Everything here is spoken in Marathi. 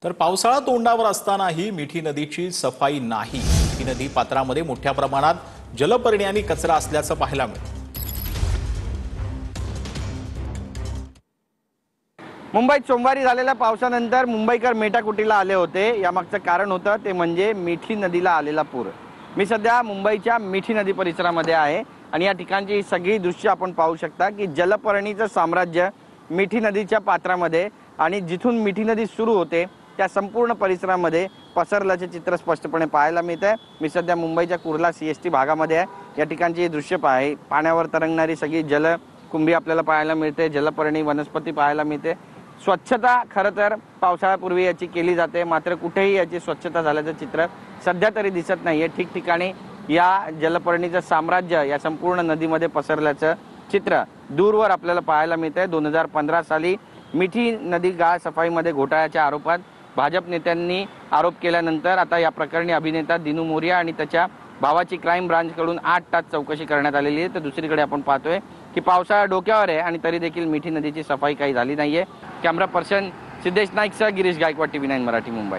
तर पावसाळा तोंडावर असतानाही मिठी नदीची सफाई नाही। मिठी नदी पात्रामध्ये मोठ्या प्रमाणात जलपर्णी आणि कचरा असल्याचं पाहायला मिळतं। मुंबईत सोमवारी झालेल्या पावसानंतर मुंबईकर मेटाकुटीला आले होते। यामागचं कारण होतं ते म्हणजे मिठी नदीला आलेला पूर। मी सध्या मुंबईच्या मिठी नदी परिसरामध्ये आहे आणि या ठिकाणची सगळी दृश्य आपण पाहू शकता की जलपर्णीचं साम्राज्य मिठी नदीच्या पात्रामध्ये आणि जिथून मिठी नदी सुरू होते त्या संपूर्ण परिसरामध्ये पसरल्याचे चित्र स्पष्टपणे पाहायला मिळते। मी सध्या मुंबईच्या कुर्ला सीएसटी भागामध्ये आहे। या ठिकाणची दृश्य पाण्यावर तरंगणारी सगळी जलकुंभी आपल्याला पाहायला मिळते, जलपर्णी वनस्पती पाहायला मिळते। स्वच्छता खरं तर पावसाळ्यापूर्वी याची केली जाते, मात्र कुठेही याची स्वच्छता झाल्याचं चित्र सध्या तरी दिसत नाहीये। ठिकठिकाणी या जलपर्णीचं साम्राज्य या संपूर्ण नदीमध्ये पसरल्याचं चित्र दूरवर आपल्याला पाहायला मिळतंय। 2015 साली मिठी नदी गाळ सफाईमध्ये घोटाळ्याच्या आरोपात भाजप नेत्यांनी आरोप केल्यानंतर आता या प्रकरणी अभिनेता दिनू मोरिया आणि त्याच्या भावाची क्राईम ब्रांचकडून 8 तास चौकशी करण्यात आलेली आहे। तर दुसरीकडे आपण पाहतोय की पावसाळा डोक्यावर आहे आणि तरी देखील मिठी नदीची सफाई काही झाली नाहीये। कॅमेरा पर्सन सिद्धेश नाईकसह गिरीश गायकवाड, TV9 मराठी, मुंबई।